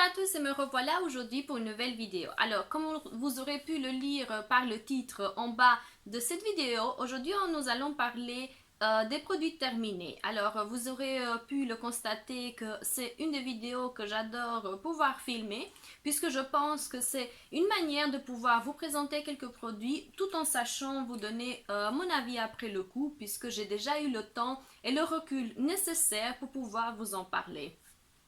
à tous et me revoilà aujourd'hui pour une nouvelle vidéo. Alors, comme vous aurez pu le lire par le titre en bas de cette vidéo, aujourd'hui nous allons parler des produits terminés. Alors, vous aurez pu le constater que c'est une des vidéos que j'adore pouvoir filmer, puisque je pense que c'est une manière de pouvoir vous présenter quelques produits tout en sachant vous donner mon avis après le coup, puisque j'ai déjà eu le temps et le recul nécessaire pour pouvoir vous en parler.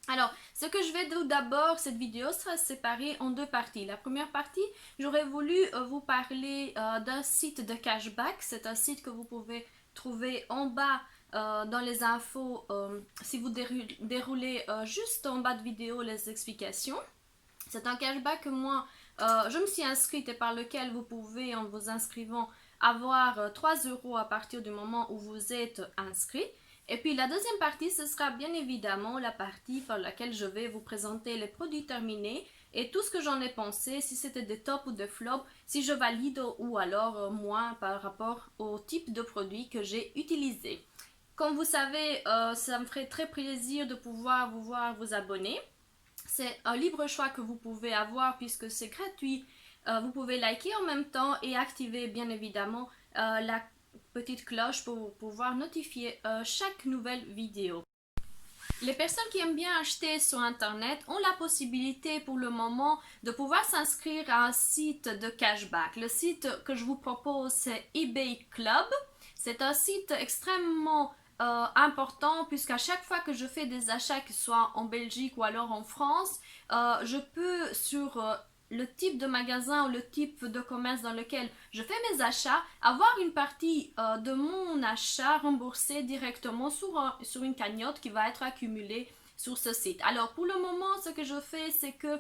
Alors, ce que je vais tout d'abord, cette vidéo sera séparée en deux parties. La première partie, j'aurais voulu vous parler d'un site de cashback. C'est un site que vous pouvez trouver en bas dans les infos si vous déroulez juste en bas de vidéo les explications. C'est un cashback que moi, je me suis inscrite et par lequel vous pouvez, en vous inscrivant, avoir 3 euros à partir du moment où vous êtes inscrit. Et puis la deuxième partie, ce sera bien évidemment la partie par laquelle je vais vous présenter les produits terminés et tout ce que j'en ai pensé, si c'était des tops ou des flops, si je valide ou alors moins par rapport au type de produit que j'ai utilisé. Comme vous savez, ça me ferait très plaisir de pouvoir vous voir vous abonner. C'est un libre choix que vous pouvez avoir puisque c'est gratuit. Vous pouvez liker en même temps et activer bien évidemment la petite cloche pour pouvoir notifier chaque nouvelle vidéo. Les personnes qui aiment bien acheter sur internet ont la possibilité pour le moment de pouvoir s'inscrire à un site de cashback. Le site que je vous propose, c'est eBay Club. C'est un site extrêmement important puisqu'à chaque fois que je fais des achats, que ce soit en Belgique ou alors en France, je peux sur le type de magasin ou le type de commerce dans lequel je fais mes achats, avoir une partie de mon achat remboursée directement sur une cagnotte qui va être accumulée sur ce site. Alors pour le moment, ce que je fais, c'est que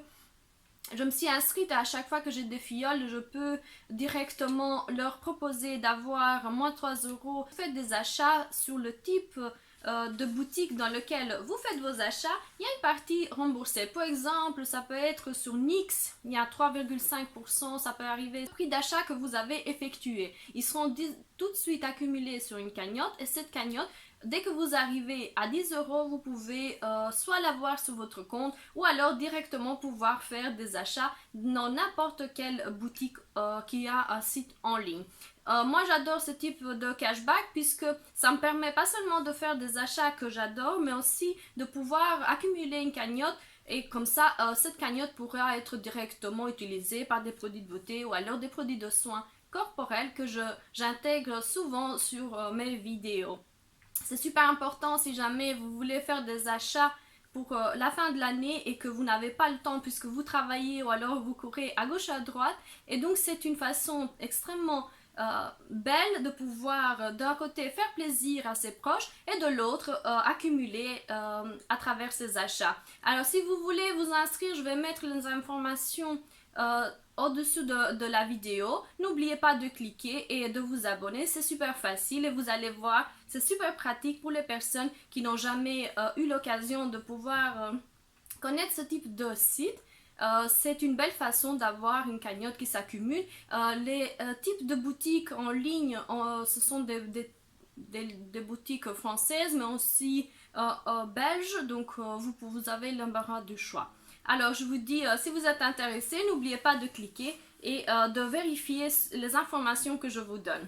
je me suis inscrite à chaque fois que j'ai des filleuls, je peux directement leur proposer d'avoir moins 3 euros. Vous faites des achats sur le type de boutique dans lequel vous faites vos achats, il y a une partie remboursée. Par exemple, ça peut être sur Nix, il y a 3,5%, ça peut arriver au prix d'achat que vous avez effectué. Ils seront tout de suite accumulés sur une cagnotte et cette cagnotte, dès que vous arrivez à 10 euros, vous pouvez soit l'avoir sur votre compte ou alors directement pouvoir faire des achats dans n'importe quelle boutique qui a un site en ligne. Moi j'adore ce type de cashback puisque ça me permet pas seulement de faire des achats que j'adore mais aussi de pouvoir accumuler une cagnotte et comme ça cette cagnotte pourra être directement utilisée par des produits de beauté ou alors des produits de soins corporels que j'intègre souvent sur mes vidéos. C'est super important si jamais vous voulez faire des achats pour la fin de l'année et que vous n'avez pas le temps puisque vous travaillez ou alors vous courez à gauche à droite. Et donc c'est une façon extrêmement belle de pouvoir d'un côté faire plaisir à ses proches et de l'autre accumuler à travers ses achats. Alors si vous voulez vous inscrire, je vais mettre les informations au-dessus de la vidéo. N'oubliez pas de cliquer et de vous abonner, c'est super facile et vous allez voir, c'est super pratique pour les personnes qui n'ont jamais eu l'occasion de pouvoir connaître ce type de site. C'est une belle façon d'avoir une cagnotte qui s'accumule. Les types de boutiques en ligne, ce sont des boutiques françaises, mais aussi belges, donc vous avez l'embarras du choix. Alors je vous dis, si vous êtes intéressé, n'oubliez pas de cliquer et de vérifier les informations que je vous donne.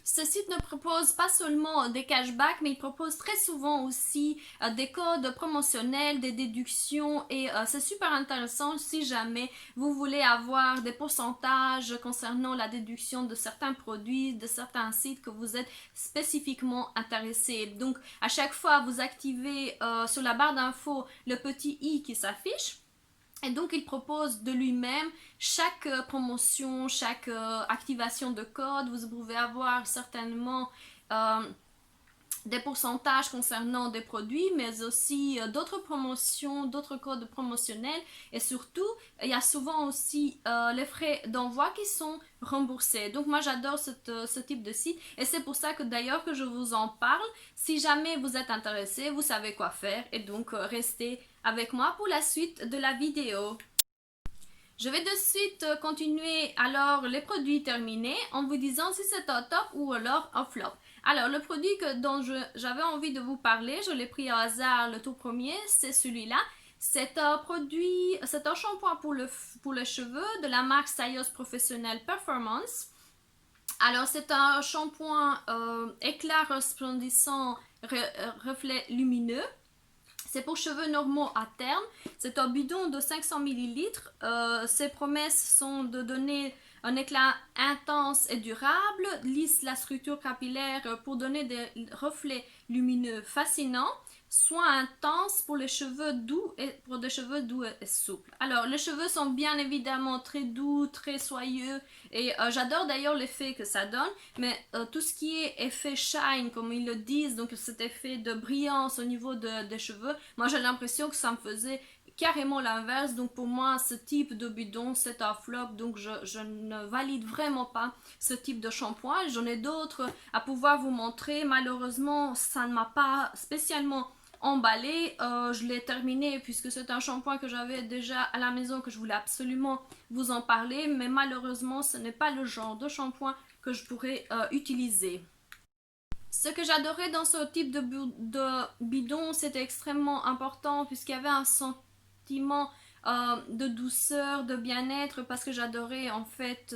Ce site ne propose pas seulement des cashbacks, mais il propose très souvent aussi des codes promotionnels, des déductions et c'est super intéressant si jamais vous voulez avoir des pourcentages concernant la déduction de certains produits, de certains sites que vous êtes spécifiquement intéressé. Donc à chaque fois vous activez sur la barre d'infos le petit i qui s'affiche. Et donc, il propose de lui-même chaque promotion, chaque activation de code. Vous pouvez avoir certainement des pourcentages concernant des produits, mais aussi d'autres promotions, d'autres codes promotionnels. Et surtout, il y a souvent aussi les frais d'envoi qui sont remboursés. Donc moi j'adore ce type de site et c'est pour ça que d'ailleurs que je vous en parle. Si jamais vous êtes intéressé, vous savez quoi faire et donc restez avec moi pour la suite de la vidéo. Je vais de suite continuer alors les produits terminés en vous disant si c'est un top ou alors un flop. Alors le produit dont j'avais envie de vous parler, je l'ai pris au hasard le tout premier, c'est celui-là. C'est un produit, c'est un shampoing pour les cheveux de la marque Scios Professional Performance. Alors, c'est un shampoing éclat resplendissant, reflet lumineux. C'est pour cheveux normaux à terme. C'est un bidon de 500 millilitres. Ses promesses sont de donner un éclat intense et durable, lisse la structure capillaire pour donner des reflets lumineux fascinants, soin intense pour les cheveux doux et pour des cheveux doux et souples. Alors, les cheveux sont bien évidemment très doux, très soyeux et j'adore d'ailleurs l'effet que ça donne, mais tout ce qui est effet shine, comme ils le disent, donc cet effet de brillance au niveau des cheveux, moi j'ai l'impression que ça me faisait carrément l'inverse. Donc pour moi, ce type de bidon, c'est un flop. Donc je ne valide vraiment pas ce type de shampoing. J'en ai d'autres à pouvoir vous montrer. Malheureusement, ça ne m'a pas spécialement emballé. Je l'ai terminé puisque c'est un shampoing que j'avais déjà à la maison, que je voulais absolument vous en parler. Mais malheureusement, ce n'est pas le genre de shampoing que je pourrais utiliser. Ce que j'adorais dans ce type de bidon, c'était extrêmement important puisqu'il y avait un sentiment de douceur, de bien-être, parce que j'adorais en fait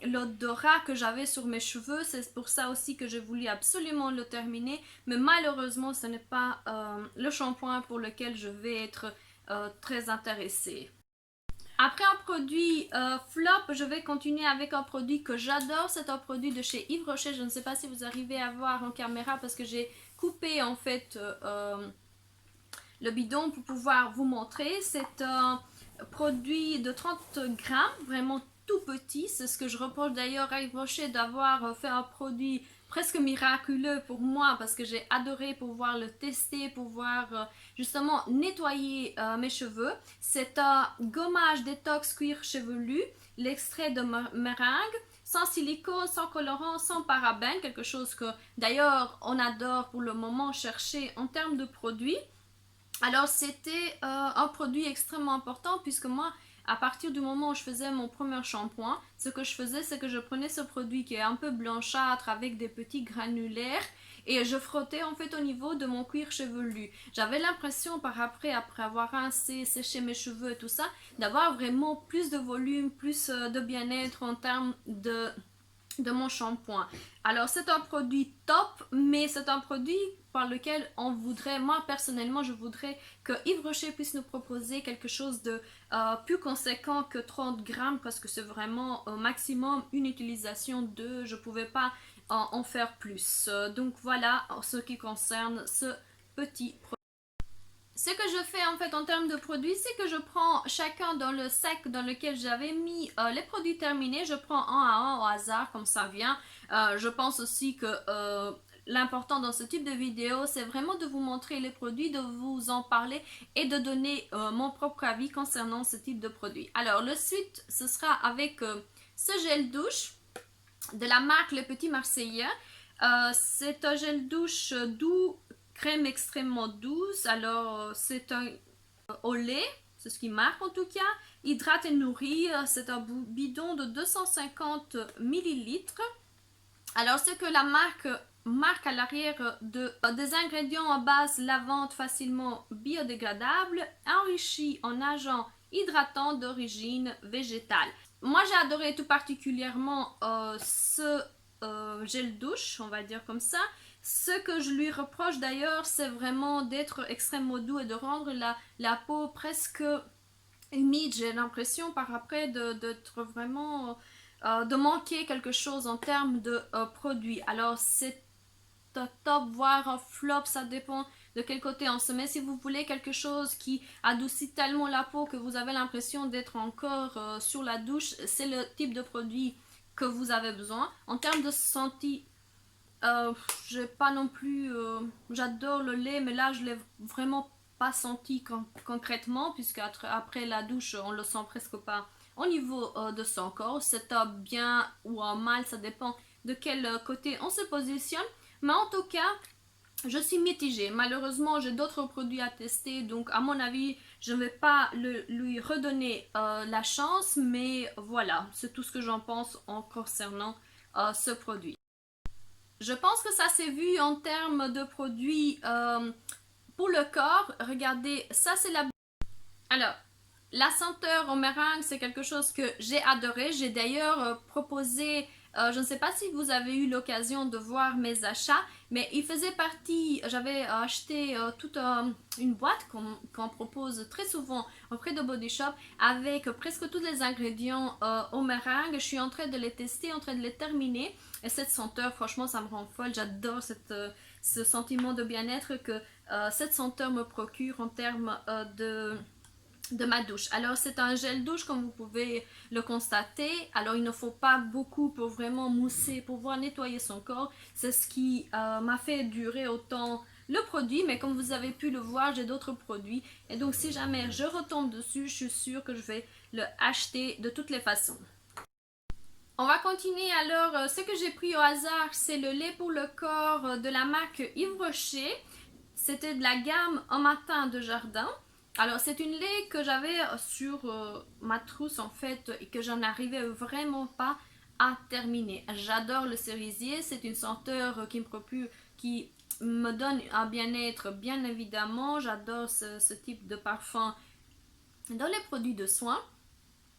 l'odorat que j'avais sur mes cheveux. C'est pour ça aussi que j'ai voulu absolument le terminer, mais malheureusement ce n'est pas le shampoing pour lequel je vais être très intéressée. Après un produit flop, je vais continuer avec un produit que j'adore. C'est un produit de chez Yves Rocher. Je ne sais pas si vous arrivez à voir en caméra parce que j'ai coupé en fait le bidon pour pouvoir vous montrer. C'est un produit de 30 grammes, vraiment tout petit. C'est ce que je reproche d'ailleurs à Yves Rocher, d'avoir fait un produit presque miraculeux pour moi, parce que j'ai adoré pouvoir le tester, pouvoir justement nettoyer mes cheveux. C'est un gommage détox cuir chevelu, l'extrait de meringue, sans silicone, sans colorant, sans parabènes, quelque chose que d'ailleurs on adore pour le moment chercher en termes de produits. Alors c'était un produit extrêmement important puisque moi, à partir du moment où je faisais mon premier shampoing, ce que je faisais, c'est que je prenais ce produit qui est un peu blanchâtre avec des petits granulaires et je frottais en fait au niveau de mon cuir chevelu. J'avais l'impression après avoir rincé, séché mes cheveux et tout ça, d'avoir vraiment plus de volume, plus de bien-être en termes de mon shampoing. Alors c'est un produit top, mais c'est un produit par lequel on voudrait, moi personnellement je voudrais que Yves Rocher puisse nous proposer quelque chose de plus conséquent que 30 grammes, parce que c'est vraiment au maximum une utilisation de, je pouvais pas en faire plus. Donc voilà en ce qui concerne ce petit produit. Ce que je fais en fait en termes de produits, c'est que je prends chacun dans le sac dans lequel j'avais mis les produits terminés, je prends un à un au hasard comme ça vient. Je pense aussi que l'important dans ce type de vidéo, c'est vraiment de vous montrer les produits, de vous en parler et de donner mon propre avis concernant ce type de produit. Alors le suite, ce sera avec ce gel douche de la marque Les Petits Marseillais. C'est un gel douche doux, crème extrêmement douce. Alors c'est un au lait, c'est ce qui marque en tout cas. Hydrate et nourrit, c'est un bidon de 250 millilitres. Alors ce que la marque à l'arrière des ingrédients à base lavande facilement biodégradable, enrichi en agents hydratants d'origine végétale. Moi j'ai adoré tout particulièrement ce gel douche, on va dire comme ça. Ce que je lui reproche d'ailleurs, c'est vraiment d'être extrêmement doux et de rendre la peau presque humide. J'ai l'impression par après d'être vraiment de manquer quelque chose en termes de produits. Alors c'est top, voire un flop, ça dépend de quel côté on se met. Si vous voulez quelque chose qui adoucit tellement la peau que vous avez l'impression d'être encore sur la douche, c'est le type de produit que vous avez besoin. En termes de senti, j'ai pas non plus, j'adore le lait, mais là je l'ai vraiment pas senti concrètement, puisque après la douche on le sent presque pas au niveau de son corps. C'est un bien ou un mal, ça dépend de quel côté on se positionne, mais en tout cas je suis mitigée. Malheureusement j'ai d'autres produits à tester, donc à mon avis je ne vais pas lui redonner la chance, mais voilà, c'est tout ce que j'en pense en concernant ce produit. Je pense que ça s'est vu en termes de produits pour le corps, regardez, ça c'est la... Alors, la senteur au meringue, c'est quelque chose que j'ai adoré. J'ai d'ailleurs proposé, je ne sais pas si vous avez eu l'occasion de voir mes achats, mais il faisait partie, j'avais acheté toute une boîte qu'on propose très souvent auprès de Body Shop avec presque tous les ingrédients au meringue. Je suis en train de les tester, en train de les terminer. Et cette senteur, franchement, ça me rend folle. J'adore ce sentiment de bien-être que cette senteur me procure en termes de ma douche. Alors c'est un gel douche comme vous pouvez le constater. Alors il ne faut pas beaucoup pour vraiment mousser, pour pouvoir nettoyer son corps. C'est ce qui m'a fait durer autant le produit, mais comme vous avez pu le voir, j'ai d'autres produits. Et donc si jamais je retombe dessus, je suis sûre que je vais le acheter de toutes les façons. On va continuer alors. Ce que j'ai pris au hasard, c'est le lait pour le corps de la marque Yves Rocher. C'était de la gamme Un matin de jardin. Alors c'est une lait que j'avais sur ma trousse en fait et que j'en arrivais vraiment pas à terminer. J'adore le cerisier, c'est une senteur qui me donne un bien-être bien évidemment. J'adore ce type de parfum dans les produits de soins.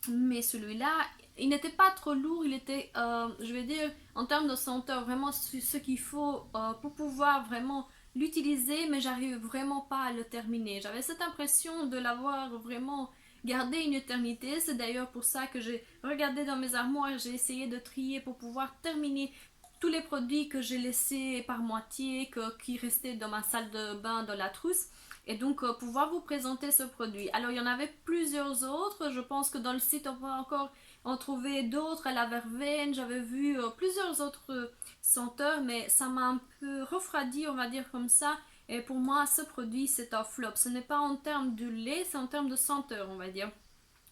Mais celui-là, il n'était pas trop lourd, il était, je vais dire, en termes de senteur, vraiment ce qu'il faut pour pouvoir vraiment l'utiliser, mais j'arrive vraiment pas à le terminer. J'avais cette impression de l'avoir vraiment gardé une éternité. C'est d'ailleurs pour ça que j'ai regardé dans mes armoires, j'ai essayé de trier pour pouvoir terminer tous les produits que j'ai laissés par moitié, qui restaient dans ma salle de bain dans la trousse et donc pouvoir vous présenter ce produit. Alors il y en avait plusieurs autres, je pense que dans le site on va encore en trouver d'autres à la verveine, j'avais vu plusieurs autres senteurs, mais ça m'a un peu refroidi, on va dire comme ça, et pour moi ce produit c'est un flop. Ce n'est pas en termes de lait, c'est en termes de senteur, on va dire,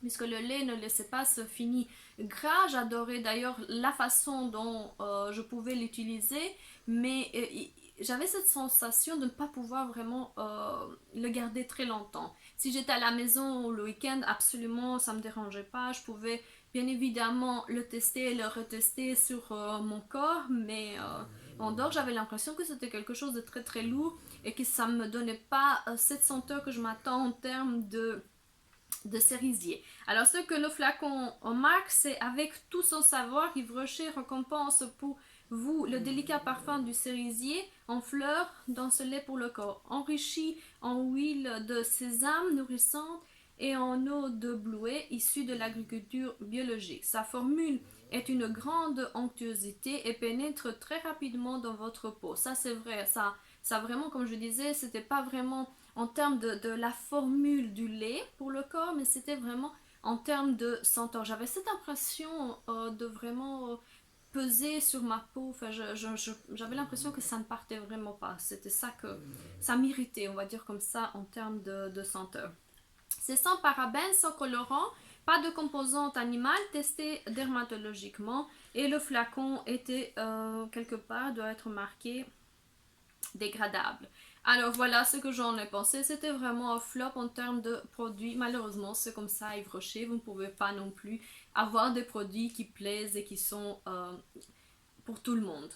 puisque le lait ne laissait pas ce fini gras. J'adorais d'ailleurs la façon dont je pouvais l'utiliser, mais j'avais cette sensation de ne pas pouvoir vraiment le garder très longtemps. Si j'étais à la maison le week-end, absolument, ça ne me dérangeait pas. Je pouvais bien évidemment le tester et le retester sur mon corps, mais en dehors, j'avais l'impression que c'était quelque chose de très très lourd et que ça ne me donnait pas cette senteur que je m'attends en termes de cerisier. Alors ce que le flacon marque, c'est avec tout son savoir, Yves Rocher récompense pour vous le délicat parfum du cerisier en fleurs dans ce lait pour le corps, enrichi en huile de sésame nourrissante et en eau de bleuet issue de l'agriculture biologique. Sa formule est une grande onctuosité et pénètre très rapidement dans votre peau. Ça c'est vrai, ça vraiment comme je disais, c'était pas vraiment en termes de la formule du lait pour le corps, mais c'était vraiment en termes de senteur. J'avais cette impression de vraiment peser sur ma peau. Enfin, j'avais l'impression que ça ne partait vraiment pas. C'était ça que ça m'irritait, on va dire comme ça, en termes de senteur. C'est sans parabènes, sans colorant, pas de composantes animales testées dermatologiquement, et le flacon était quelque part, doit être marqué dégradable. Alors voilà ce que j'en ai pensé. C'était vraiment un flop en termes de produits. Malheureusement, c'est comme ça, Yves Rocher. Vous ne pouvez pas non plus avoir des produits qui plaisent et qui sont pour tout le monde.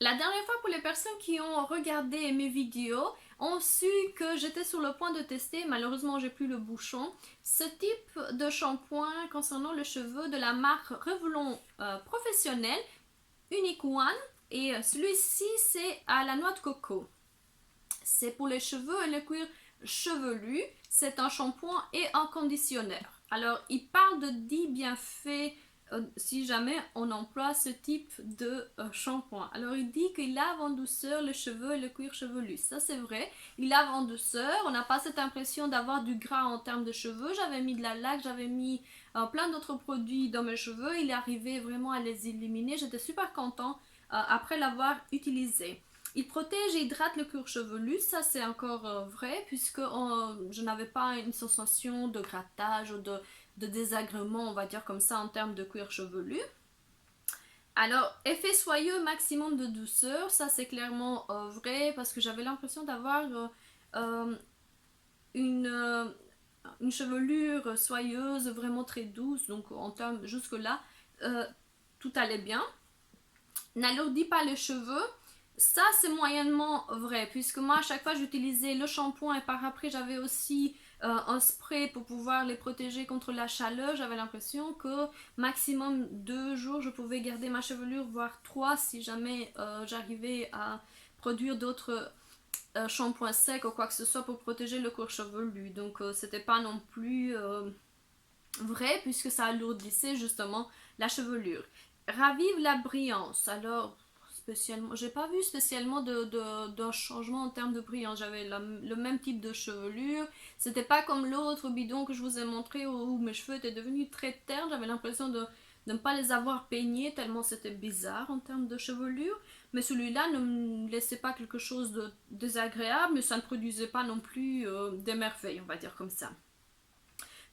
La dernière fois, pour les personnes qui ont regardé mes vidéos, ont su que j'étais sur le point de tester, malheureusement j'ai plus le bouchon, ce type de shampoing concernant le cheveu de la marque Revlon Professionnel, Unique One. Et celui-ci, c'est à la noix de coco. C'est pour les cheveux et le cuir chevelu. C'est un shampoing et un conditionneur. Alors, il parle de 10 bienfaits si jamais on emploie ce type de shampoing. Alors, il dit qu'il lave en douceur les cheveux et le cuir chevelu. Ça, c'est vrai. Il lave en douceur. On n'a pas cette impression d'avoir du gras en termes de cheveux. J'avais mis de la laque, j'avais mis plein d'autres produits dans mes cheveux. Il est arrivé vraiment à les éliminer. J'étais super content après l'avoir utilisé. Il protège et hydrate le cuir chevelu, ça c'est encore vrai, puisque je n'avais pas une sensation de grattage ou de désagrément, on va dire comme ça, en termes de cuir chevelu. Alors, effet soyeux, maximum de douceur, ça c'est clairement vrai, parce que j'avais l'impression d'avoir une, euh, une chevelure soyeuse, vraiment très douce, donc en termes jusque-là, tout allait bien. N'alourdit pas les cheveux, Ça, c'est moyennement vrai, puisque moi, à chaque fois, j'utilisais le shampoing et par après, j'avais aussi un spray pour pouvoir les protéger contre la chaleur. J'avais l'impression que maximum 2 jours, je pouvais garder ma chevelure, voire 3 si jamais j'arrivais à produire d'autres shampoings secs ou quoi que ce soit pour protéger le cuir chevelu. Donc, c'était pas non plus vrai, puisque ça alourdissait justement la chevelure. Ravive la brillance. Alors, spécialement, j'ai pas vu spécialement d'un changement en termes de brillance. J'avais le même type de chevelure. C'était pas comme l'autre bidon que je vous ai montré où mes cheveux étaient devenus très ternes. J'avais l'impression de ne pas les avoir peignés tellement c'était bizarre en termes de chevelure. Mais celui-là ne me laissait pas quelque chose de désagréable, mais ça ne produisait pas non plus des merveilles, on va dire comme ça.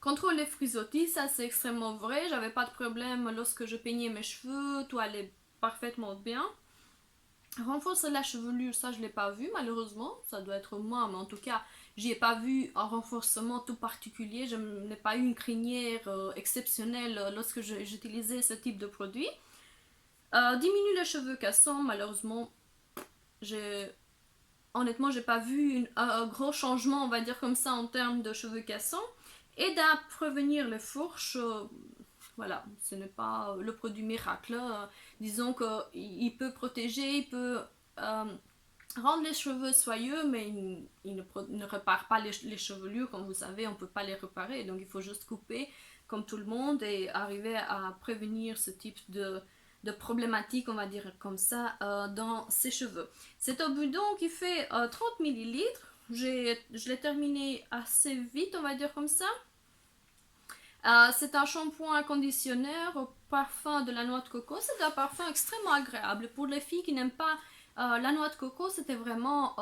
Contrôle les frisottis, ça c'est extrêmement vrai. J'avais pas de problème lorsque je peignais mes cheveux, tout allait parfaitement bien. Renforcer la chevelure, ça je l'ai pas vu malheureusement, ça doit être moi, mais en tout cas, j'y ai pas vu un renforcement tout particulier. Je n'ai pas eu une crinière exceptionnelle lorsque j'utilisais ce type de produit. Diminue les cheveux cassants, malheureusement, j'ai honnêtement, j'ai pas vu un gros changement, on va dire comme ça, en termes de cheveux cassants. Aide à prévenir les fourches. Voilà, ce n'est pas le produit miracle. Disons qu'il peut protéger, il peut rendre les cheveux soyeux, mais il ne répare pas les chevelures. Comme vous savez, on ne peut pas les réparer. Donc il faut juste couper comme tout le monde et arriver à prévenir ce type de problématique, on va dire comme ça, dans ses cheveux. C'est un bidon qui fait 30 millilitres. Je l'ai terminé assez vite, on va dire comme ça. C'est un shampoing conditionneur au parfum de la noix de coco. C'est un parfum extrêmement agréable. Pour les filles qui n'aiment pas la noix de coco, c'était vraiment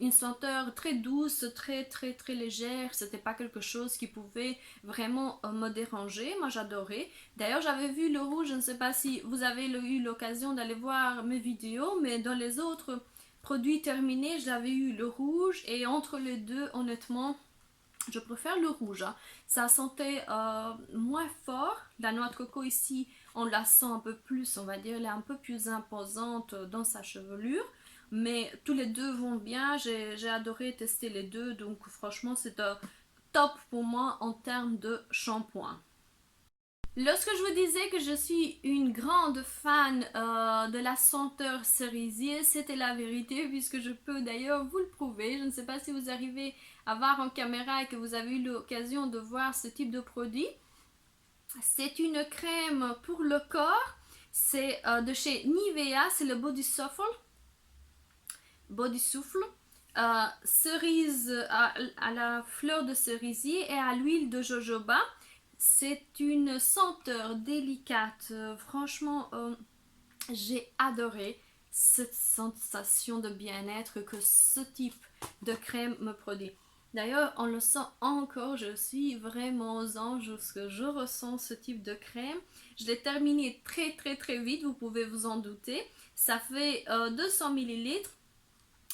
une senteur très douce, très très très légère. C'était pas quelque chose qui pouvait vraiment me déranger. Moi j'adorais. D'ailleurs j'avais vu le rouge, je ne sais pas si vous avez eu l'occasion d'aller voir mes vidéos, mais dans les autres produits terminés, j'avais eu le rouge et entre les deux, honnêtement, je préfère le rouge. Hein. Ça sentait moins fort. La noix de coco ici, on la sent un peu plus, on va dire, elle est un peu plus imposante dans sa chevelure. Mais tous les deux vont bien. J'ai adoré tester les deux. Donc franchement, c'est un top pour moi en termes de shampoing. Lorsque je vous disais que je suis une grande fan de la senteur cerisier, c'était la vérité puisque je peux d'ailleurs vous le prouver. Je ne sais pas si vous arrivez à voir en caméra et que vous avez eu l'occasion de voir ce type de produit. C'est une crème pour le corps. C'est de chez Nivea, c'est le Body Souffle. Cerise à la fleur de cerisier et à l'huile de jojoba. C'est une senteur délicate. Franchement, j'ai adoré cette sensation de bien-être que ce type de crème me produit. D'ailleurs, on le sent encore, je suis vraiment aux anges lorsque je ressens ce type de crème. Je l'ai terminé très très très vite, vous pouvez vous en douter. Ça fait 200 millilitres.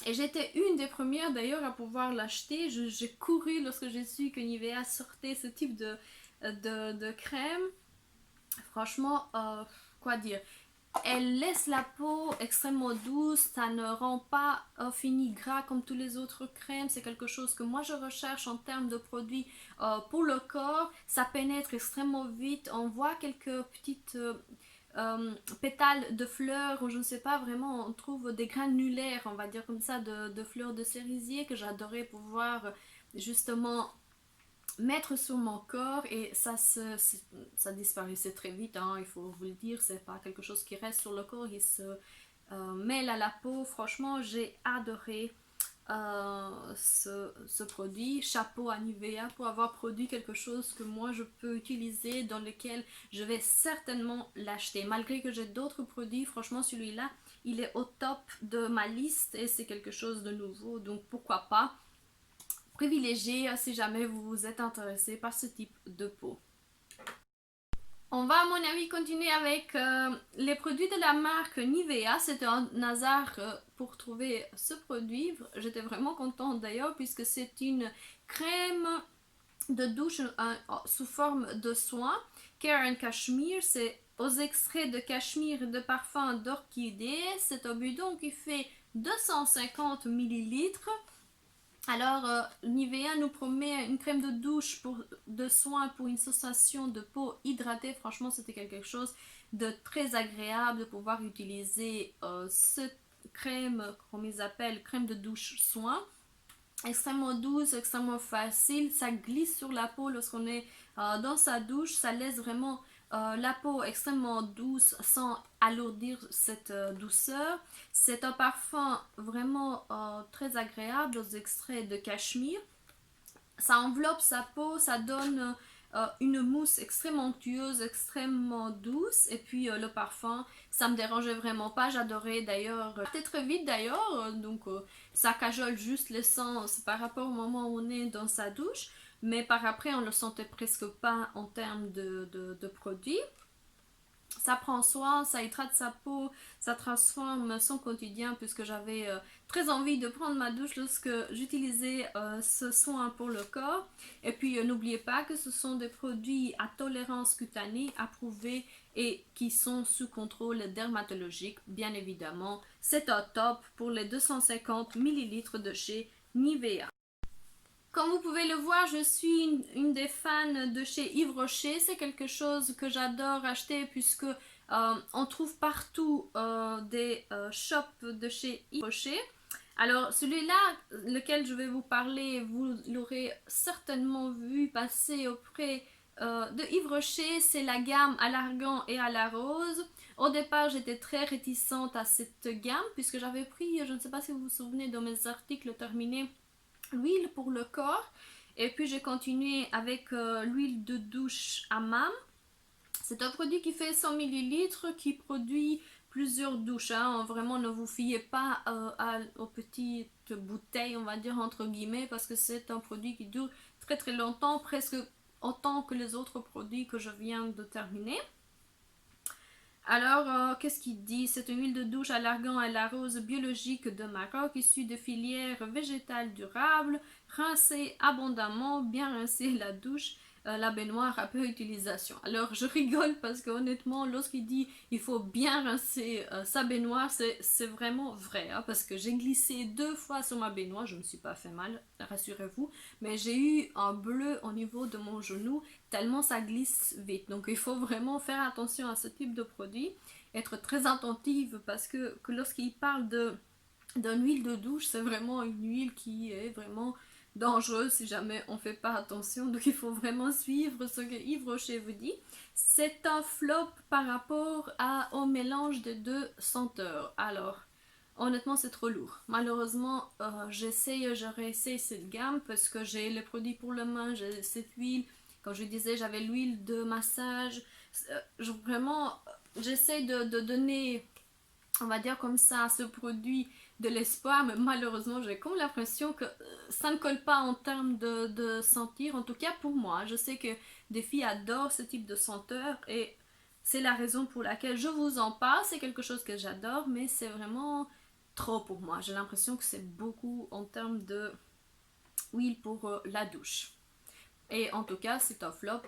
Et j'étais une des premières d'ailleurs à pouvoir l'acheter. J'ai couru lorsque j'ai su que Nivea sortait ce type de crème. Franchement, quoi dire? Elle laisse la peau extrêmement douce, ça ne rend pas un fini gras comme tous les autres crèmes. C'est quelque chose que moi je recherche en termes de produits pour le corps. Ça pénètre extrêmement vite. On voit quelques petites pétales de fleurs, ou je ne sais pas vraiment, on trouve des granulaires, on va dire comme ça, de fleurs de cerisier que j'adorais pouvoir justement mettre sur mon corps et ça disparaissait très vite, hein, il faut vous le dire, c'est pas quelque chose qui reste sur le corps, il se mêle à la peau. Franchement, j'ai adoré ce produit. Chapeau à Nivea pour avoir produit quelque chose que moi je peux utiliser, dans lequel je vais certainement l'acheter. Malgré que j'ai d'autres produits, franchement celui-là, il est au top de ma liste et c'est quelque chose de nouveau, donc pourquoi pas privilégier si jamais vous êtes intéressé par ce type de peau. On va à mon avis continuer avec les produits de la marque Nivea. C'était un hasard pour trouver ce produit. J'étais vraiment contente d'ailleurs puisque c'est une crème de douche sous forme de soin. Care and Cashmere, c'est aux extraits de cachemire et de parfum d'orchidée. C'est un bidon qui fait 250 millilitres. Alors, Nivea nous promet une crème de douche de soin pour une sensation de peau hydratée. Franchement, c'était quelque chose de très agréable de pouvoir utiliser cette crème, comme ils appellent, crème de douche soin. Extrêmement douce, extrêmement facile, ça glisse sur la peau lorsqu'on est dans sa douche, ça laisse vraiment la peau extrêmement douce sans alourdir cette douceur. C'est un parfum vraiment très agréable aux extraits de cachemire. Ça enveloppe sa peau, ça donne une mousse extrêmement onctueuse, extrêmement douce. Et puis le parfum, ça me dérangeait vraiment pas. J'adorais d'ailleurs. C'était très vite d'ailleurs, donc ça cajole juste l'essence par rapport au moment où on est dans sa douche. Mais par après, on ne le sentait presque pas en termes de produits. Ça prend soin, ça hydrate sa peau, ça transforme son quotidien puisque j'avais très envie de prendre ma douche lorsque j'utilisais ce soin pour le corps. Et puis n'oubliez pas que ce sont des produits à tolérance cutanée approuvés et qui sont sous contrôle dermatologique, bien évidemment. C'est un top pour les 250 millilitres de chez Nivea. Comme vous pouvez le voir, je suis une des fans de chez Yves Rocher. C'est quelque chose que j'adore acheter puisque on trouve partout des shops de chez Yves Rocher. Alors celui-là, lequel je vais vous parler, vous l'aurez certainement vu passer auprès de Yves Rocher. C'est la gamme à l'argan et à la rose. Au départ, j'étais très réticente à cette gamme puisque j'avais pris, je ne sais pas si vous vous souvenez de mes articles terminés, l'huile pour le corps. Et puis j'ai continué avec l'huile de douche Hammam. C'est un produit qui fait 100 millilitres, qui produit plusieurs douches. Hein. Vraiment, ne vous fiez pas aux petites bouteilles, on va dire entre guillemets, parce que c'est un produit qui dure très très longtemps, presque autant que les autres produits que je viens de terminer. Alors, qu'est-ce qu'il dit? C'est une huile de douche à l'argan et à la rose biologique de Maroc, issue de filières végétales durables, rincée abondamment, bien rincer la douche, la baignoire à peu utilisation. Alors, je rigole parce que honnêtement, lorsqu'il dit il faut bien rincer sa baignoire, c'est vraiment vrai, hein, parce que j'ai glissé 2 fois sur ma baignoire, je ne me suis pas fait mal, rassurez-vous, mais j'ai eu un bleu au niveau de mon genou, tellement ça glisse vite. Donc il faut vraiment faire attention à ce type de produit, être très attentive parce que lorsqu'il parle d'une huile de douche, c'est vraiment une huile qui est vraiment dangereuse si jamais on ne fait pas attention. Donc il faut vraiment suivre ce que Yves Rocher vous dit. C'est un flop par rapport au mélange des deux senteurs. Alors, honnêtement, c'est trop lourd. Malheureusement, je réessaye cette gamme parce que j'ai les produits pour le main, j'ai cette huile. Comme je disais, j'avais l'huile de massage. Vraiment, j'essaie de donner, on va dire comme ça, à ce produit de l'espoir, mais malheureusement, j'ai comme l'impression que ça ne colle pas en termes de sentir. En tout cas, pour moi, je sais que des filles adorent ce type de senteur et c'est la raison pour laquelle je vous en parle. C'est quelque chose que j'adore, mais c'est vraiment trop pour moi. J'ai l'impression que c'est beaucoup en termes de huile pour la douche. Et en tout cas, c'est un flop.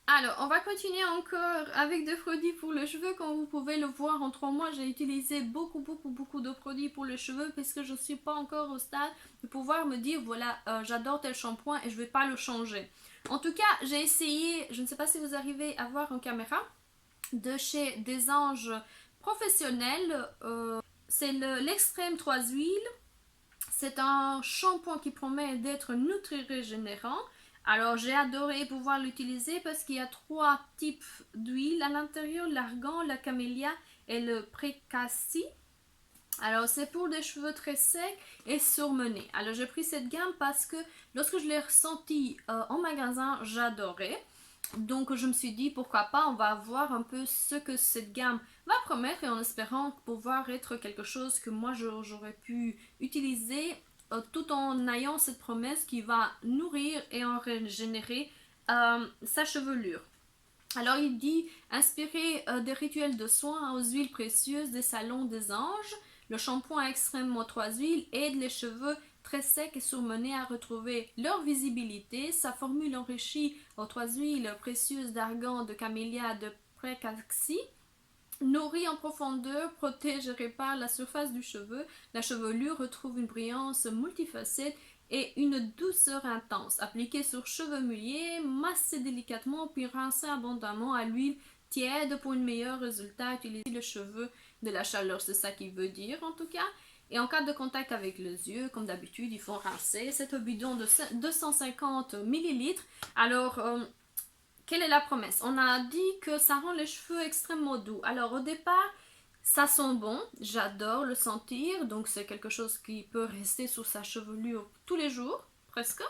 Alors, on va continuer encore avec des produits pour les cheveux. Comme vous pouvez le voir, en 3 mois, j'ai utilisé beaucoup de produits pour les cheveux puisque je ne suis pas encore au stade de pouvoir me dire, voilà, j'adore tel shampoing et je ne vais pas le changer. En tout cas, j'ai essayé, je ne sais pas si vous arrivez à voir en caméra, de chez Des Anges Professionnels. C'est l'extrême 3 huiles. C'est un shampoing qui promet d'être nutri-régénérant. Alors j'ai adoré pouvoir l'utiliser parce qu'il y a 3 types d'huile à l'intérieur, l'argan, la camélia et le précassis. Alors c'est pour des cheveux très secs et surmenés. Alors j'ai pris cette gamme parce que lorsque je l'ai ressenti en magasin, j'adorais. Donc je me suis dit pourquoi pas, on va voir un peu ce que cette gamme va promettre et en espérant pouvoir être quelque chose que moi j'aurais pu utiliser tout en ayant cette promesse qui va nourrir et en régénérer sa chevelure. Alors il dit inspiré des rituels de soins aux huiles précieuses des salons des anges, le shampoing extrêmement 3 huiles aide les cheveux très secs et surmenés à retrouver leur visibilité. Sa formule enrichie aux 3 huiles précieuses d'argan, de camélia, de Precaxi. Nourrit en profondeur, protège et répare la surface du cheveu. La chevelure retrouve une brillance multifacette et une douceur intense. Appliqué sur cheveux mouillés, massez délicatement puis rincez abondamment à l'huile tiède pour un meilleur résultat. Utilisez le cheveu de la chaleur, c'est ça qu'il veut dire en tout cas. Et en cas de contact avec les yeux, comme d'habitude, il faut rincer. C'est un bidon de 250 ml. Alors, quelle est la promesse? On a dit que ça rend les cheveux extrêmement doux. Alors, au départ, ça sent bon. J'adore le sentir. Donc, c'est quelque chose qui peut rester sur sa chevelure tous les jours, presque.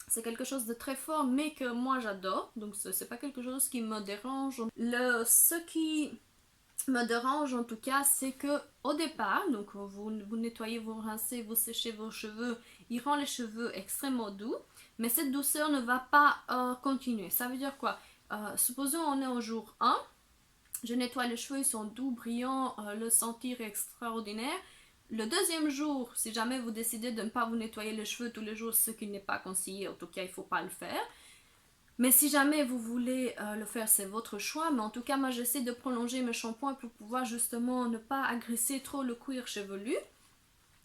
C'est quelque chose de très fort, mais que moi j'adore. Donc, c'est pas quelque chose qui me dérange. Ce qui me dérange en tout cas, c'est que au départ, donc vous nettoyez, vous rincez, vous séchez vos cheveux, il rend les cheveux extrêmement doux, mais cette douceur ne va pas continuer. Ça veut dire quoi? Supposons on est au jour 1, je nettoie les cheveux, ils sont doux, brillants, le sentir est extraordinaire. Le deuxième jour, si jamais vous décidez de ne pas vous nettoyer les cheveux tous les jours, ce qui n'est pas conseillé, en tout cas il ne faut pas le faire. Mais si jamais vous voulez le faire, c'est votre choix. Mais en tout cas, moi j'essaie de prolonger mes shampoings pour pouvoir justement ne pas agresser trop le cuir chevelu.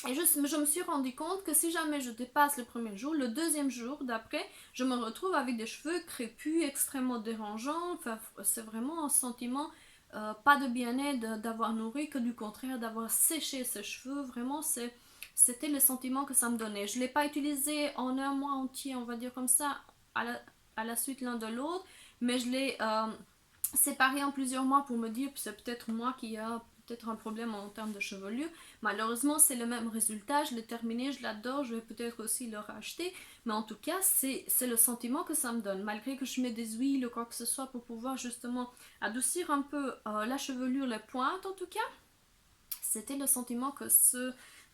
Et je me suis rendu compte que si jamais je dépasse le premier jour, le deuxième jour d'après, je me retrouve avec des cheveux crépus, extrêmement dérangeants. Enfin, c'est vraiment un sentiment pas de bien-être d'avoir nourri, que du contraire d'avoir séché ses cheveux. Vraiment, c'était le sentiment que ça me donnait. Je ne l'ai pas utilisé en un mois entier, on va dire comme ça, à la suite l'un de l'autre, mais je l'ai séparé en plusieurs mois pour me dire, puis c'est peut-être moi qui a peut-être un problème en termes de chevelure. Malheureusement, c'est le même résultat, je l'ai terminé, je l'adore, je vais peut-être aussi le racheter, mais en tout cas, c'est le sentiment que ça me donne, malgré que je mets des huiles ou quoi que ce soit pour pouvoir justement adoucir un peu la chevelure, les pointes en tout cas. C'était le sentiment que ce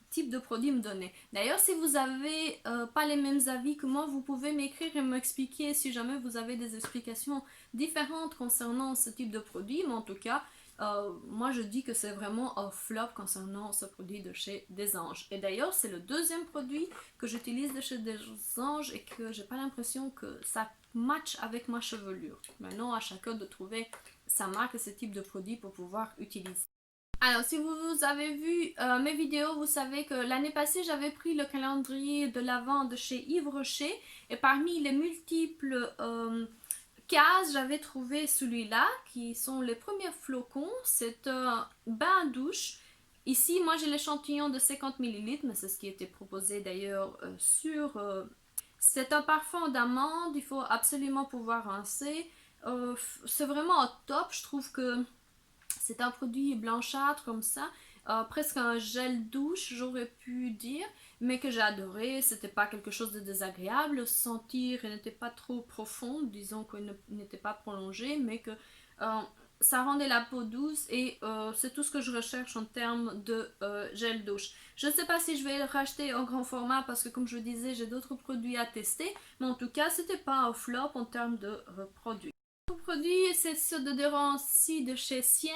type de produit me donnait. D'ailleurs, si vous n'avez pas les mêmes avis que moi, vous pouvez m'écrire et m'expliquer si jamais vous avez des explications différentes concernant ce type de produit. Mais en tout cas, moi je dis que c'est vraiment un flop concernant ce produit de chez Des Anges. Et d'ailleurs, c'est le deuxième produit que j'utilise de chez Des Anges et que j'ai pas l'impression que ça match avec ma chevelure. Maintenant, à chacun de trouver sa marque et ce type de produit pour pouvoir utiliser. Alors, si vous avez vu mes vidéos, vous savez que l'année passée, j'avais pris le calendrier de l'Avent de chez Yves Rocher. Et parmi les multiples cases, j'avais trouvé celui-là, qui sont les premiers flocons. C'est un bain douche. Ici, moi, j'ai l'échantillon de 50 ml, mais c'est ce qui était proposé d'ailleurs sur... c'est un parfum d'amande, il faut absolument pouvoir rincer. C'est vraiment un top, je trouve que... C'est un produit blanchâtre comme ça, presque un gel douche, j'aurais pu dire, mais que j'ai adoré. C'était pas quelque chose de désagréable. Le sentir n'était pas trop profond, disons qu'il n'était pas prolongé, mais que ça rendait la peau douce et c'est tout ce que je recherche en termes de gel douche. Je ne sais pas si je vais le racheter en grand format parce que comme je disais, j'ai d'autres produits à tester, mais en tout cas, c'était pas un flop en termes de produits. Produit, c'est ce déodorant-ci de chez Sienne.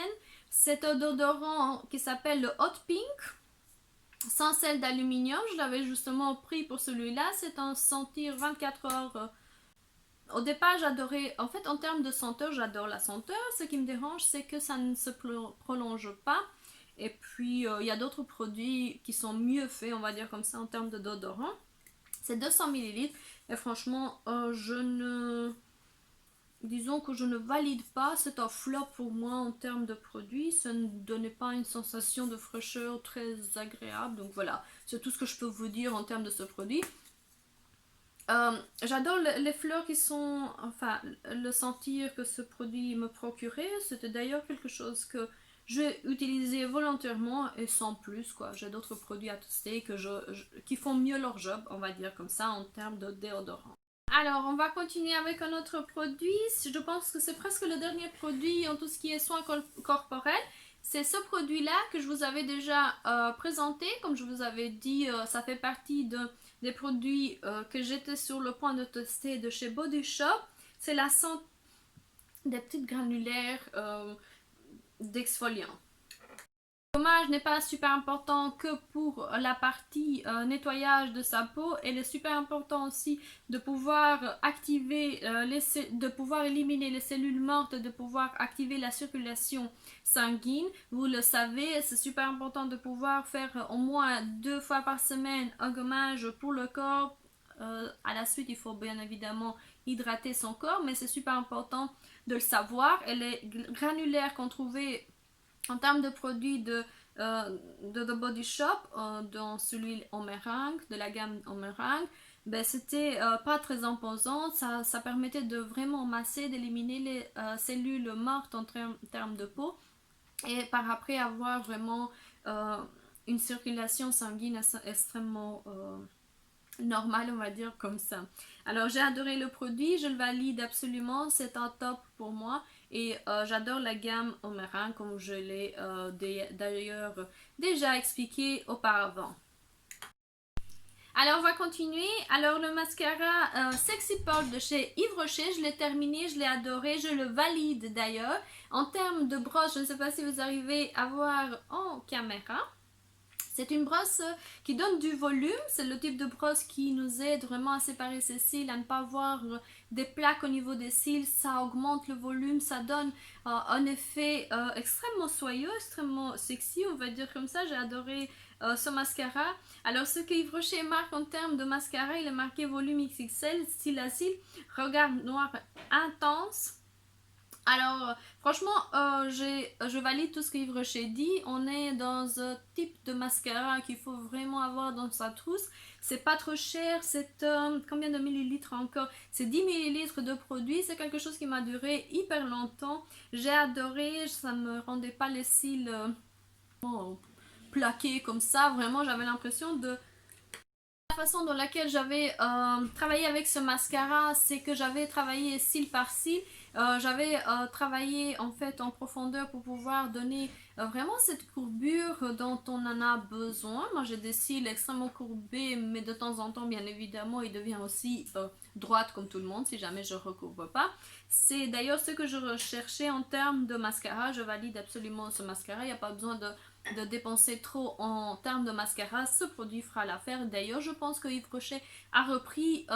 C'est un déodorant qui s'appelle le Hot Pink, sans sel d'aluminium. Je l'avais justement pris pour celui-là. C'est un sentir 24 heures. Au départ, j'adorais, en fait, en termes de senteur, j'adore la senteur. Ce qui me dérange, c'est que ça ne se prolonge pas. Et puis, il y a d'autres produits qui sont mieux faits, on va dire comme ça, en termes de déodorant. C'est 200 ml. Et franchement, disons que je ne valide pas, c'est un flop pour moi en termes de produit, ça ne donnait pas une sensation de fraîcheur très agréable, donc voilà, c'est tout ce que je peux vous dire en termes de ce produit. J'adore les fleurs qui sont, enfin, le sentir que ce produit me procurait, c'était d'ailleurs quelque chose que j'ai utilisé volontairement et sans plus, quoi. J'ai d'autres produits à tester qui font mieux leur job, on va dire comme ça, en termes de déodorant. Alors, on va continuer avec un autre produit. Je pense que c'est presque le dernier produit en tout ce qui est soins corporels. C'est ce produit-là que je vous avais déjà présenté. Comme je vous avais dit, ça fait partie des produits que j'étais sur le point de tester de chez Body Shop. C'est la santé des petites granulaires d'exfoliants. Le gommage n'est pas super important que pour la partie nettoyage de sa peau. Il est super important aussi de pouvoir activer, de pouvoir éliminer les cellules mortes, de pouvoir activer la circulation sanguine. Vous le savez, c'est super important de pouvoir faire au moins 2 fois par semaine un gommage pour le corps. À la suite, il faut bien évidemment hydrater son corps, mais c'est super important de le savoir. Et les granulaires qu'on trouvait en termes de produits de The Body Shop, dans celui en meringue, de la gamme en meringue, ben, c'était pas très imposant. Ça permettait de vraiment masser, d'éliminer les cellules mortes en termes de peau et par après avoir vraiment euh, une circulation sanguine extrêmement normale, on va dire comme ça. Alors j'ai adoré le produit, je le valide absolument, c'est un top pour moi et j'adore la gamme en meringue comme je l'ai d'ailleurs déjà expliqué auparavant. Alors on va continuer. Alors le mascara Sexy Pearl de chez Yves Rocher, je l'ai terminé, je l'ai adoré, je le valide d'ailleurs. En termes de brosse, je ne sais pas si vous arrivez à voir en caméra. C'est une brosse qui donne du volume, c'est le type de brosse qui nous aide vraiment à séparer ses cils, à ne pas avoir des plaques au niveau des cils, ça augmente le volume, ça donne un effet extrêmement soyeux, extrêmement sexy, on va dire comme ça. J'ai adoré ce mascara. Alors ce que Yves Rocher marque en termes de mascara, il est marqué volume XXL, cils à cils, regard noir intense. Alors, franchement, je valide tout ce que Yves Rocher dit. On est dans un type de mascara qu'il faut vraiment avoir dans sa trousse. C'est pas trop cher, c'est combien de millilitres encore? C'est 10 millilitres de produit. C'est quelque chose qui m'a duré hyper longtemps. J'ai adoré, ça ne me rendait pas les cils plaqués comme ça. Vraiment, j'avais l'impression de la façon dans laquelle j'avais travaillé avec ce mascara, c'est que j'avais travaillé cil par cil. J'avais travaillé en fait en profondeur pour pouvoir donner vraiment cette courbure dont on en a besoin. Moi j'ai des cils extrêmement courbés, mais de temps en temps bien évidemment il devient aussi droite comme tout le monde si jamais je ne recourbe pas. C'est d'ailleurs ce que je recherchais en termes de mascara. Je valide absolument ce mascara, il n'y a pas besoin de dépenser trop en termes de mascara. Ce produit fera l'affaire. D'ailleurs je pense que Yves Rocher a repris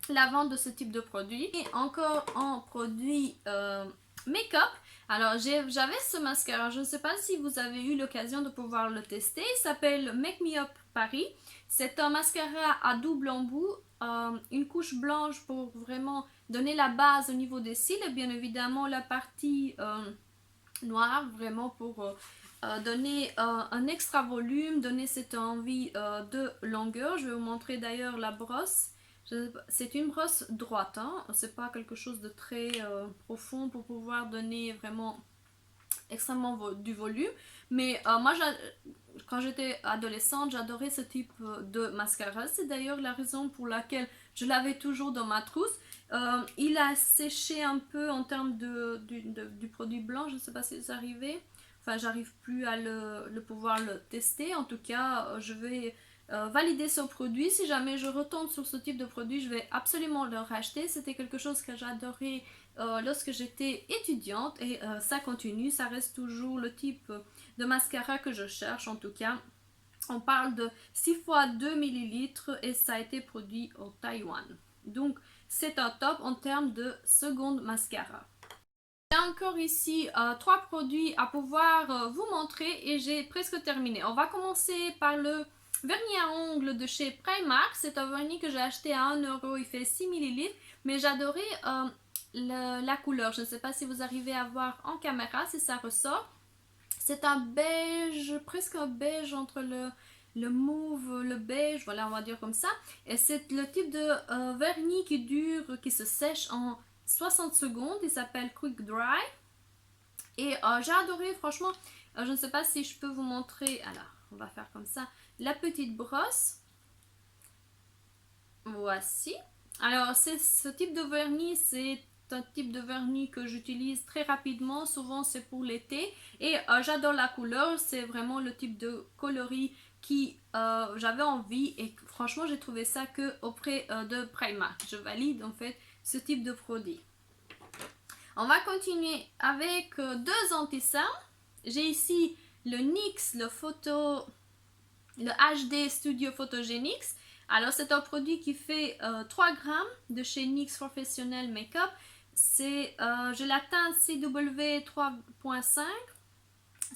la vente de ce type de produit. Et encore en produit make-up. Alors j'avais ce mascara, je ne sais pas si vous avez eu l'occasion de pouvoir le tester. Il s'appelle Make Me Up Paris. C'est un mascara à double embout, une couche blanche pour vraiment donner la base au niveau des cils et bien évidemment la partie noire vraiment pour donner un extra volume, donner cette envie de longueur. Je vais vous montrer d'ailleurs la brosse. C'est une brosse droite, hein? C'est pas quelque chose de très profond pour pouvoir donner vraiment extrêmement du volume. Mais moi, quand j'étais adolescente, j'adorais ce type de mascara. C'est d'ailleurs la raison pour laquelle je l'avais toujours dans ma trousse. Il a séché un peu en termes du produit blanc. Je ne sais pas si c'est arrivé. Enfin, j'arrive plus à pouvoir le tester. En tout cas, je vais valider ce produit. Si jamais je retombe sur ce type de produit, je vais absolument le racheter. C'était quelque chose que j'adorais lorsque j'étais étudiante et ça continue. Ça reste toujours le type de mascara que je cherche. En tout cas, on parle de 6 fois 2 millilitres et ça a été produit au Taïwan. Donc, c'est un top en termes de seconde mascara. J'ai encore ici 3 produits à pouvoir vous montrer et j'ai presque terminé. On va commencer par le vernis à ongles de chez Primark. C'est un vernis que j'ai acheté à 1€, il fait 6 ml. Mais j'adorais la couleur. Je ne sais pas si vous arrivez à voir en caméra, si ça ressort. C'est un beige, presque un beige entre le mauve, le beige, voilà, on va dire comme ça. Et c'est le type de vernis qui dure, qui se sèche en 60 secondes. Il s'appelle Quick Dry. Et j'ai adoré, franchement. Je ne sais pas si je peux vous montrer. Alors, on va faire comme ça. La petite brosse. Voici. Alors, ce type de vernis, c'est un type de vernis que j'utilise très rapidement. Souvent, c'est pour l'été. Et j'adore la couleur. C'est vraiment le type de coloris qui j'avais envie. Et franchement, j'ai trouvé ça que auprès de Primark. Je valide en fait ce type de produit. On va continuer avec 2 anti-cernes. J'ai ici le NYX, le HD Studio Photogenics. Alors c'est un produit qui fait 3 grammes de chez NYX Professional Makeup. C'est j'ai la teinte CW 3.5.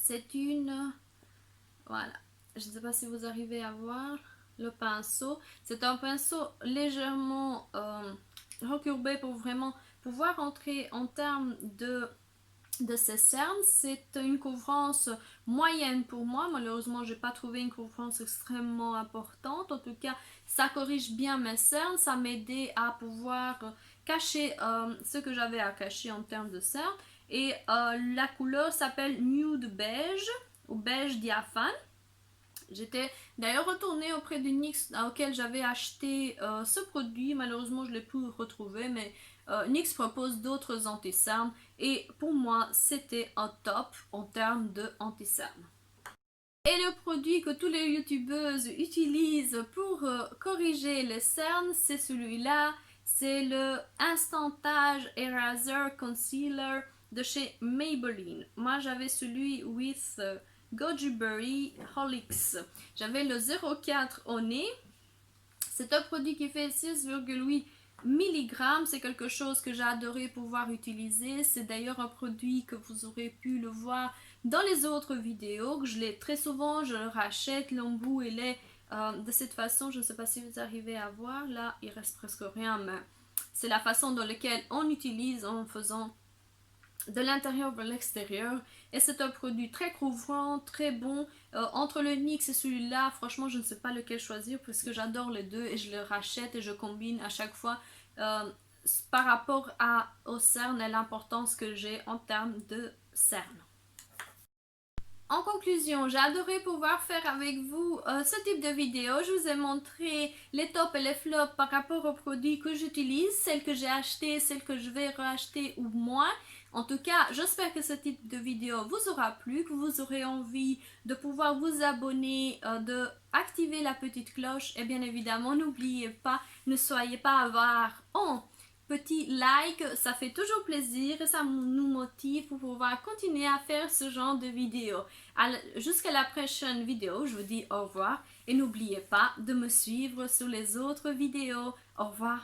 C'est une... Voilà. Je ne sais pas si vous arrivez à voir le pinceau. C'est un pinceau légèrement recourbé pour vraiment pouvoir entrer en termes de ces cernes. C'est une couvrance moyenne pour moi. Malheureusement, je n'ai pas trouvé une couvrance extrêmement importante. En tout cas, ça corrige bien mes cernes. Ça m'aidait à pouvoir cacher ce que j'avais à cacher en termes de cernes. Et la couleur s'appelle Nude Beige ou Beige Diaphane. J'étais d'ailleurs retournée auprès du NYX auquel j'avais acheté ce produit. Malheureusement, je ne l'ai plus retrouvé, mais NYX propose d'autres anti-cernes et pour moi, c'était un top en termes de anti-cernes. Et le produit que tous les youtubeuses utilisent pour corriger les cernes, c'est celui-là. C'est le Instantage Eraser Concealer de chez Maybelline. Moi, j'avais celui with Goji Berry Holix. J'avais le 04 au nez. C'est un produit qui fait 6,8 mg. C'est quelque chose que j'ai adoré pouvoir utiliser. C'est d'ailleurs un produit que vous aurez pu le voir dans les autres vidéos. Je l'ai très souvent, je le rachète, l'embout et l'est de cette façon. Je ne sais pas si vous arrivez à voir. Là, il reste presque rien, mais c'est la façon dans laquelle on utilise en faisant de l'intérieur vers l'extérieur. Et c'est un produit très couvrant, très bon. Entre le NYX et celui-là, franchement, je ne sais pas lequel choisir parce que j'adore les deux et je les rachète et je combine à chaque fois par rapport aux cernes et l'importance que j'ai en termes de cernes. En conclusion, j'ai adoré pouvoir faire avec vous ce type de vidéo. Je vous ai montré les tops et les flops par rapport aux produits que j'utilise, celles que j'ai achetées, celles que je vais racheter ou moins. En tout cas, j'espère que ce type de vidéo vous aura plu, que vous aurez envie de pouvoir vous abonner, de activer la petite cloche et bien évidemment, n'oubliez pas, ne soyez pas avare en petit like, ça fait toujours plaisir et ça nous motive pour pouvoir continuer à faire ce genre de vidéos. Jusqu'à la prochaine vidéo, je vous dis au revoir et n'oubliez pas de me suivre sur les autres vidéos. Au revoir.